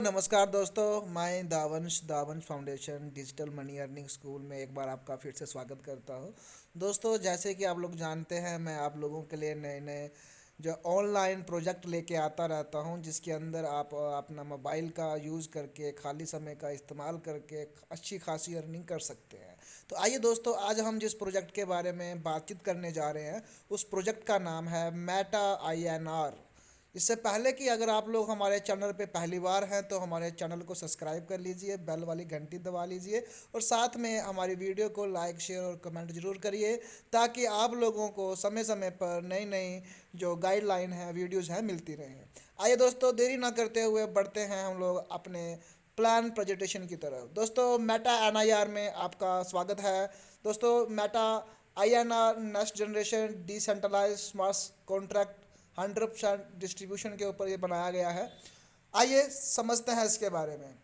नमस्कार दोस्तों, मैं Davansh Davansh foundation digital money earning school में एक बार आपका फिर से स्वागत करता हूं। दोस्तों, जैसे कि आप लोग जानते हैं, मैं आप लोगों के लिए नए नए जो ऑनलाइन प्रोजेक्ट लेके आता रहता हूं, जिसके अंदर आप अपना मोबाइल का यूज़ करके खाली समय का इस्तेमाल करके अच्छी खासी अर्निंग कर सकते हैं। तो आइए दोस्तों, आज हम जिस प्रोजेक्ट के बारे में बातचीत करने जा रहे हैं, उस प्रोजेक्ट का नाम है मेटा INR। इससे पहले कि अगर आप लोग हमारे चैनल पे पहली बार हैं तो हमारे चैनल को सब्सक्राइब कर लीजिए, बेल वाली घंटी दबा लीजिए और साथ में हमारी वीडियो को लाइक शेयर और कमेंट जरूर करिए, ताकि आप लोगों को समय समय पर नई नई जो गाइडलाइन है, वीडियोज़ हैं, मिलती रहें। आइए दोस्तों, देरी ना करते हुए बढ़ते हैं हम लोग अपने प्लान प्रेजेंटेशन की तरफ। दोस्तों, मेटा NIR में आपका स्वागत है। दोस्तों, Meta INR next generation decentralize smart contract 100% distribution के ऊपर ये बनाया गया है। आइए समझते हैं इसके बारे में।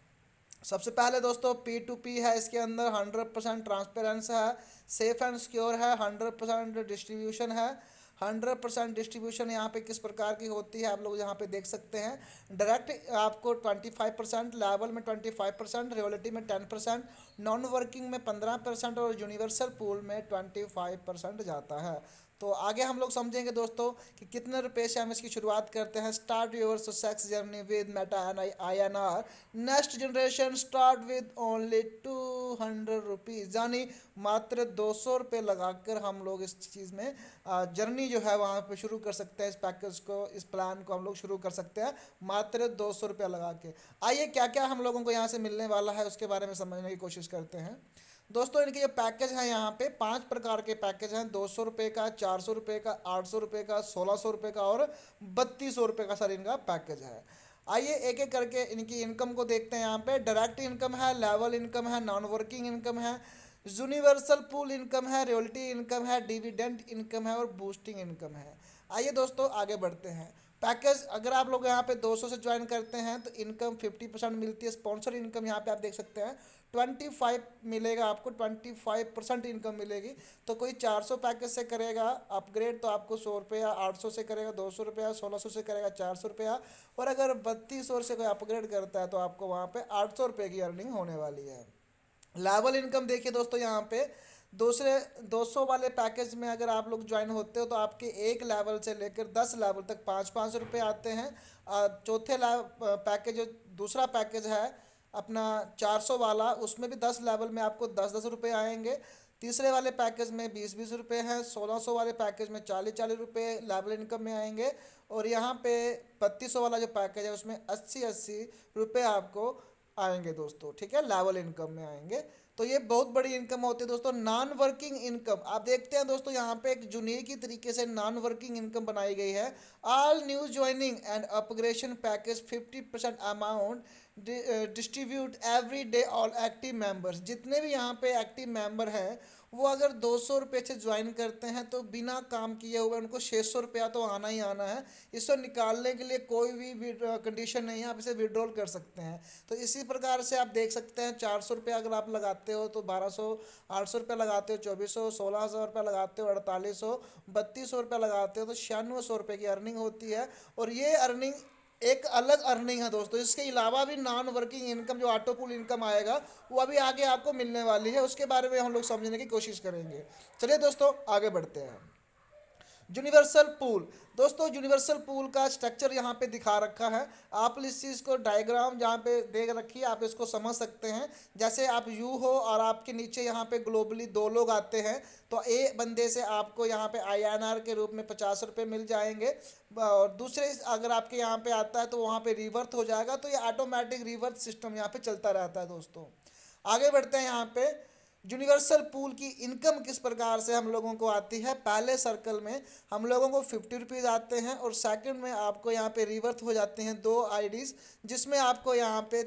सबसे पहले दोस्तों, P2P है, इसके अंदर 100% ट्रांसपेरेंस है, सेफ एंड सिक्योर है, 100% डिस्ट्रीब्यूशन है। 100% डिस्ट्रीब्यूशन यहाँ पे किस प्रकार की होती है आप लोग यहाँ पे देख सकते हैं। डायरेक्ट आपको 25%, लेवल में 25%, रियलिटी में 10%, नॉन वर्किंग में 15% और यूनिवर्सल पूल में 25% जाता है। तो आगे हम लोग समझेंगे दोस्तों कि कितने रुपए से हम इसकी शुरुआत करते हैं। Start your success journey with Meta INR next generation start with only 200 rupees, यानी मात्र 200 रुपये लगाकर हम लोग इस चीज़ में जर्नी जो है वहाँ पे शुरू कर सकते हैं। इस पैकेज को, इस प्लान को हम लोग शुरू कर सकते हैं मात्र 200 रुपया लगा के। आइए क्या क्या हम लोगों को यहाँ से मिलने वाला है उसके बारे में समझने की कोशिश करते हैं। दोस्तों, इनके जो पैकेज हैं, यहाँ पे 5 प्रकार के पैकेज हैं। 200 रुपये का, 400 रुपये का, 800 रुपये का, 1600 रुपये का और 3200 रुपये का सर इनका पैकेज है। आइए एक एक करके इनकी इनकम को देखते हैं। यहाँ पे डायरेक्ट इनकम है, लेवल इनकम है, नॉन वर्किंग इनकम है, यूनिवर्सल पूल इनकम है, रॉयल्टी इनकम है, डिविडेंड इनकम है और बूस्टिंग इनकम है। आइए दोस्तों आगे बढ़ते हैं। पैकेज अगर आप लोग यहाँ पे 200 से ज्वाइन करते हैं तो इनकम 50% मिलती है। स्पॉन्सर इनकम यहाँ पे आप देख सकते हैं 25 मिलेगा आपको, 25% इनकम मिलेगी। तो कोई 400 पैकेज से करेगा अपग्रेड तो आपको 100 रुपया, 800 से करेगा 200 रुपया, 1600 से करेगा 400 रुपया और अगर 3200 से कोई अपग्रेड करता है तो आपको वहाँ पे 800 रुपये की अर्निंग होने वाली है। लेवल इनकम देखिए दोस्तों, यहाँ पे दूसरे 200 वाले पैकेज में अगर आप लोग ज्वाइन होते हो तो आपके एक लेवल से लेकर 10 लेवल तक 5-5 रुपये आते हैं। चौथे पैकेज जो दूसरा पैकेज है अपना 400 वाला, उसमें भी 10 लेवल में आपको 10-10 रुपये आएंगे। तीसरे वाले पैकेज में 20-20 रुपये हैं। 1600 वाले पैकेज में 40-40 रुपये लेवल इनकम में आएंगे और यहाँ पे 3200 वाला जो पैकेज है उसमें 80-80 रुपये आपको आएंगे दोस्तों, ठीक है, लेवल इनकम में आएंगे। तो ये बहुत बड़ी इनकम होती है दोस्तों। नॉन वर्किंग इनकम आप देखते हैं दोस्तों, यहाँ पे एक यूनिक की तरीके से नॉन वर्किंग इनकम बनाई गई है। All new joining and upgradation package 50% amount distribute every day all active members. जितने भी यहाँ पे एक्टिव मेंबर हैं वो अगर 200 रुपये से ज्वाइन करते हैं तो बिना काम किए हुए उनको 600 रुपया तो आना ही आना है। इसको निकालने के लिए कोई भी कंडीशन नहीं है, आप इसे विड्रॉल कर सकते हैं। तो इसी प्रकार से आप देख सकते हैं 400 रुपया अगर आप लगाते हो तो 1200, 800 रुपया लगाते हो 2400, 1600 रुपया लगाते हो 4800, 3200 रुपया लगाते हो तो 9600 रुपये की अर्निंग होती है। और ये अर्निंग एक अलग अर्निंग है दोस्तों। इसके अलावा भी नॉन वर्किंग इनकम जो ऑटो पूल इनकम आएगा वो अभी आगे आपको मिलने वाली है, उसके बारे में हम लोग समझने की कोशिश करेंगे। चलिए दोस्तों आगे बढ़ते हैं। यूनिवर्सल पूल दोस्तों, यूनिवर्सल पूल का स्ट्रक्चर यहाँ पे दिखा रखा है। आप इस चीज़ को डायग्राम जहाँ पे देख रखी है आप इसको समझ सकते हैं। जैसे आप यू हो और आपके नीचे यहाँ पे ग्लोबली दो लोग आते हैं तो ए बंदे से आपको यहाँ पे INR के रूप में 50 रुपये मिल जाएंगे और दूसरे अगर आपके यहाँ पे आता है तो वहाँ पे रिवर्थ हो जाएगा। तो ये ऑटोमेटिक रिवर्थ सिस्टम यहाँ पे चलता रहता है दोस्तों। आगे बढ़ते हैं। यहाँ पे यूनिवर्सल पूल की इनकम किस प्रकार से हम लोगों को आती है। पहले सर्कल में हम लोगों को 50 रुपीज़ आते हैं और सेकंड में आपको यहाँ पे रिवर्थ हो जाते हैं 2 IDs, जिसमें आपको यहाँ पे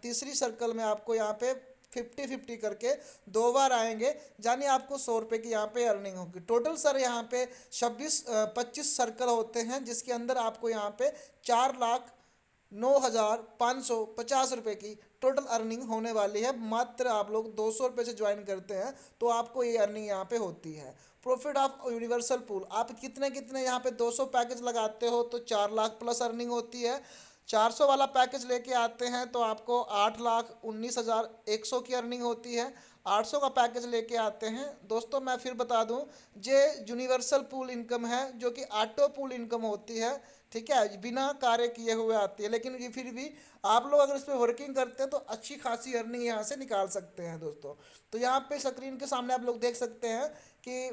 तीसरी सर्कल में आपको यहाँ पे 50-50 करके 2 बार आएंगे, यानी आपको 100 रुपये की यहाँ पे अर्निंग होगी। टोटल सर यहाँ पे 25 सर्कल होते हैं, जिसके अंदर आपको यहाँ पे 4,09,550 रुपये की टोटल अर्निंग होने वाली है। मात्र आप लोग 200 रुपये से ज्वाइन करते हैं तो आपको ये अर्निंग यहाँ पे होती है। प्रॉफिट ऑफ यूनिवर्सल पूल, आप कितने कितने यहाँ पे 200 पैकेज लगाते हो तो 4 लाख प्लस अर्निंग होती है। 400 वाला पैकेज लेके आते हैं तो आपको 8,19,100 की अर्निंग होती है। 800 का पैकेज लेके आते हैं दोस्तों, मैं फिर बता दूं, ये यूनिवर्सल पूल इनकम है जो कि ऑटो पूल इनकम होती है। ठीक है, बिना कार्य किए हुए आती है, लेकिन ये फिर भी आप लोग अगर इस पर वर्किंग करते हैं तो अच्छी खासी अर्निंग यहाँ से निकाल सकते हैं दोस्तों। तो यहाँ पे स्क्रीन के सामने आप लोग देख सकते हैं कि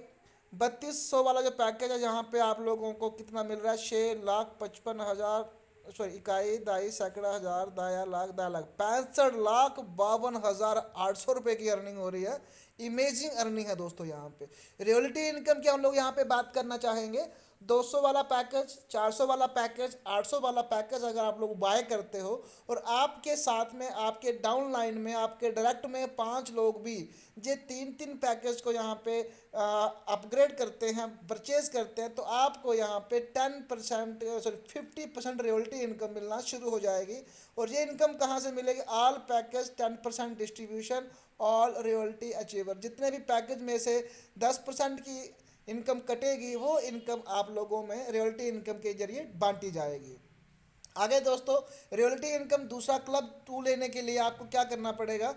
3200 वाला जो पैकेज है, यहाँ पे आप लोगों को कितना मिल रहा है, 6,55,000, सॉरी, इकाई दाई सैकड़ा हज़ार दाया लाख दाया लाख 65,52,800 रुपये की अर्निंग हो रही है। इमेजिंग अर्निंग है दोस्तों। यहाँ पे रियलिटी इनकम की हम लोग यहाँ पे बात करना चाहेंगे। 200 वाला पैकेज, 400 वाला पैकेज, 800 वाला पैकेज अगर आप लोग बाय करते हो और आपके साथ में आपके डाउन लाइन में आपके डायरेक्ट में 5 लोग भी ये 3-3 पैकेज को यहाँ पे अपग्रेड करते हैं, परचेज करते हैं, तो आपको यहाँ पे 10% सॉरी 50% रियल्टी इनकम मिलना शुरू हो जाएगी। और ये इनकम कहाँ से मिलेगी? All package 10% distribution, all realty achiever. जितने भी पैकेज में से 10% की इनकम कटेगी वो इनकम आप लोगों में रियल्टी इनकम के जरिए बांटी जाएगी। आगे दोस्तों, रियल्टी इनकम दूसरा क्लब 2 लेने के लिए आपको क्या करना पड़ेगा?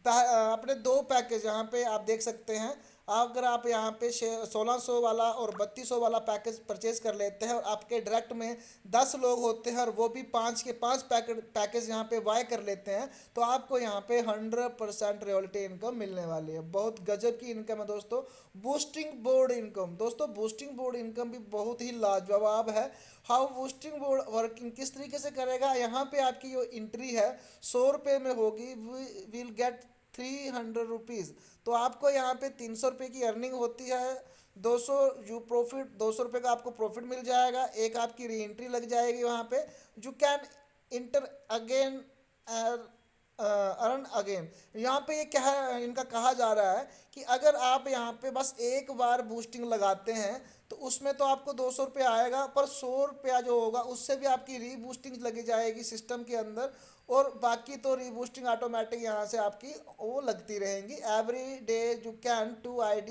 अपने 2 पैकेज यहाँ पे आप देख सकते हैं। अगर आप यहाँ पे 1600 वाला और 3200 वाला पैकेज परचेज कर लेते हैं और आपके डायरेक्ट में 10 लोग होते हैं और वो भी 5 के 5 पैकेज यहाँ पे बाय कर लेते हैं, तो आपको यहाँ पे 100% रॉयल्टी इनकम मिलने वाली है। बहुत गजब की इनकम है दोस्तों। बूस्टिंग बोर्ड इनकम, दोस्तों बूस्टिंग बोर्ड इनकम भी बहुत ही लाजवाब है। हाउ बूस्टिंग बोर्ड वर्किंग किस तरीके से करेगा? यहाँ पे आपकी जो एंट्री है 100 रुपये में होगी, विल गेट 300 रुपीज़। तो आपको यहाँ पे 300 रुपये की अर्निंग होती है। 200 यू प्रॉफिट, 200 रुपये का आपको प्रॉफिट मिल जाएगा। एक आपकी री एंट्री लग जाएगी वहाँ पे। You can inter again earn again. यहाँ पे ये क्या है, इनका कहा जा रहा है कि अगर आप यहाँ पे बस एक बार बूस्टिंग लगाते हैं तो उसमें तो आपको 200 रुपये आएगा, पर 100 रुपया जो होगा उससे भी आपकी री बूस्टिंग लगी जाएगी सिस्टम के अंदर, और बाकी तो री बूस्टिंग ऑटोमेटिक यहाँ से आपकी वो लगती रहेंगी। Every day you can 2 ID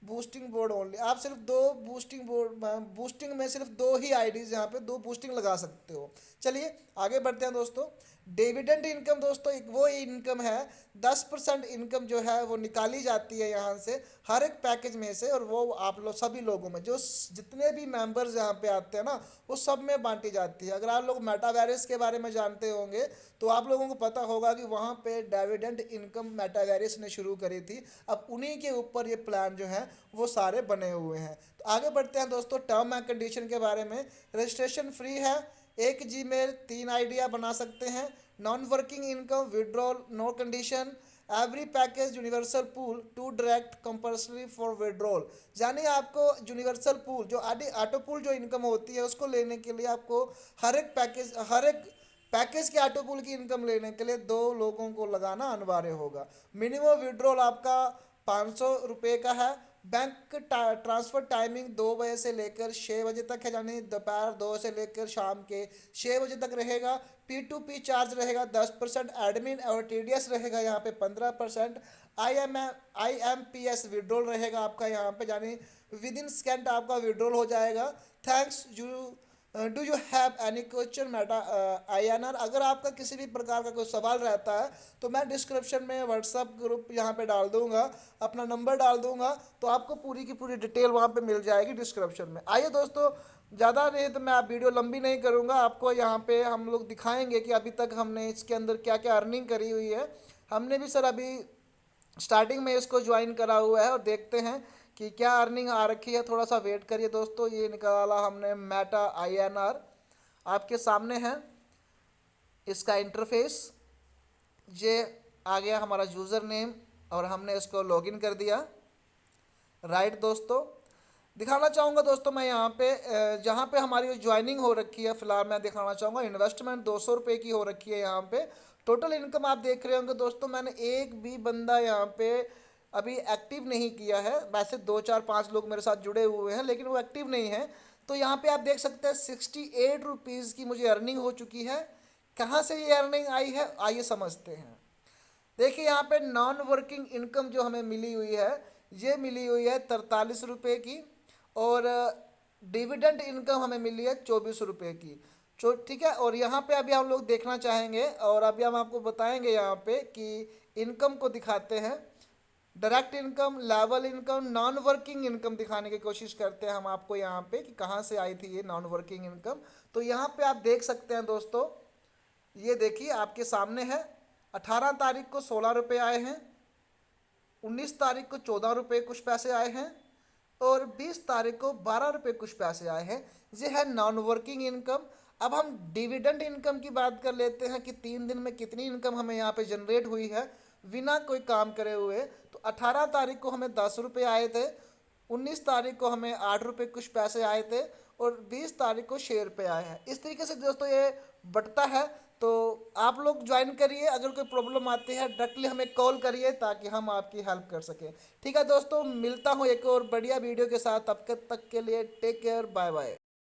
boosting board only. आप सिर्फ 2 बूस्टिंग बोर्ड, बूस्टिंग में सिर्फ 2 ही आईडीज यहाँ पे 2 बूस्टिंग लगा सकते हो। चलिए आगे बढ़ते हैं दोस्तों। डिविडेंड इनकम दोस्तों एक वो इनकम है, 10% इनकम जो है वो निकाली जाती है यहाँ से हर एक पैकेज में से, और वो आप लोग सभी लोगों में जो जितने भी मेंबर्स यहाँ पे आते हैं ना वो सब में बांटी जाती है। अगर आप लोग मेटावेरिस के बारे में जानते होंगे तो आप लोगों को पता होगा कि वहाँ पे डिविडेंड इनकम मेटावेरिस ने शुरू करी थी। अब उन्हीं के ऊपर ये प्लान जो है वो सारे बने हुए हैं। तो आगे बढ़ते हैं दोस्तों टर्म एंड कंडीशन के बारे में। रजिस्ट्रेशन फ्री है, 1 जीमेल 3 आइडिया बना सकते हैं। Non working income withdrawal no condition. Every package universal pool to direct compulsory for withdrawal. यानी आपको यूनिवर्सल पूल जो ऑटो पूल जो इनकम होती है उसको लेने के लिए आपको हर एक पैकेज के ऑटो पूल की इनकम लेने के लिए 2 लोगों को लगाना अनिवार्य होगा। मिनिमम विड्रॉल आपका 500 रुपये का है। बैंक ट्रांसफ़र टाइमिंग 2 बजे से लेकर 6 बजे तक है, यानी दोपहर 2 से लेकर शाम के 6 बजे तक रहेगा। P2P चार्ज रहेगा 10%, एडमिन और TDS रहेगा यहाँ पे 15%। IMPS विड्रॉल रहेगा आपका यहाँ पे, यानी विद इन सेकेंड आपका विड्रॉल हो जाएगा। Thanks you. Do you have any question meta INR? अगर आपका किसी भी प्रकार का कोई सवाल रहता है तो मैं डिस्क्रिप्शन में व्हाट्सअप ग्रुप यहाँ पे डाल दूंगा, अपना नंबर डाल दूंगा, तो आपको पूरी की पूरी डिटेल वहाँ पे मिल जाएगी डिस्क्रिप्शन में। आइए दोस्तों, ज़्यादा नहीं तो मैं आप वीडियो लंबी नहीं करूँगा, आपको यहाँ पे हम लोग दिखाएंगे कि अभी तक हमने इसके अंदर क्या क्या अर्निंग करी हुई है। हमने भी सर अभी स्टार्टिंग में इसको ज्वाइन करा हुआ है और देखते हैं कि क्या अर्निंग आ रखी है। थोड़ा सा वेट करिए दोस्तों। ये निकाला हमने मेटा INR, आपके सामने है इसका इंटरफेस। ये आ गया हमारा यूज़र नेम और हमने इसको लॉगिन कर दिया। राइट दोस्तों, दिखाना चाहूँगा दोस्तों मैं यहाँ पे जहाँ पे हमारी ज्वाइनिंग हो रखी है, फिलहाल मैं दिखाना चाहूँगा इन्वेस्टमेंट 200 रुपये की हो रखी है यहाँ पे। टोटल इनकम आप देख रहे होंगे दोस्तों, मैंने एक भी बंदा यहाँ पे अभी एक्टिव नहीं किया है। वैसे 2 4 5 लोग मेरे साथ जुड़े हुए हैं लेकिन वो एक्टिव नहीं है। तो यहाँ पे आप देख सकते हैं 68 रुपीज़ की मुझे अर्निंग हो चुकी है। कहाँ से ये अर्निंग आई है आइए समझते हैं। देखिए यहाँ पे नॉन वर्किंग इनकम जो हमें मिली हुई है ये मिली हुई है 43 रुपये की, और डिविडेंड इनकम हमें मिली है 24 रुपये की। ठीक है। और यहाँ पे अभी हम लोग देखना चाहेंगे और अभी हम आपको बताएंगे यहाँ पे कि इनकम को दिखाते हैं। Direct income, level income, non working income दिखाने की कोशिश करते हैं हम आपको यहाँ पे कि कहाँ से आई थी ये नॉन वर्किंग इनकम। तो यहाँ पे आप देख सकते हैं दोस्तों, ये देखिए आपके सामने है। 18 तारीख को 16 रुपये आए हैं, 19 तारीख को 14 रुपये कुछ पैसे आए हैं और 20 तारीख को 12 रुपये कुछ पैसे आए हैं। ये है नॉन वर्किंग इनकम। अब हम डिविडेंड इनकम की बात कर लेते हैं कि 3 दिन में कितनी इनकम हमें यहाँ पे जनरेट हुई है बिना कोई काम करे हुए। तो 18 तारीख को हमें 10 रुपये आए थे, 19 तारीख को हमें 8 रुपये कुछ पैसे आए थे और 20 तारीख को 6 रुपये आए हैं। इस तरीके से दोस्तों ये बढ़ता है। तो आप लोग ज्वाइन करिए, अगर कोई प्रॉब्लम आती है डायरेक्टली हमें कॉल करिए ताकि हम आपकी हेल्प कर सकें। ठीक है दोस्तों, मिलता हूँ एक और बढ़िया वीडियो के साथ, तब तक के लिए टेक केयर, बाय बाय।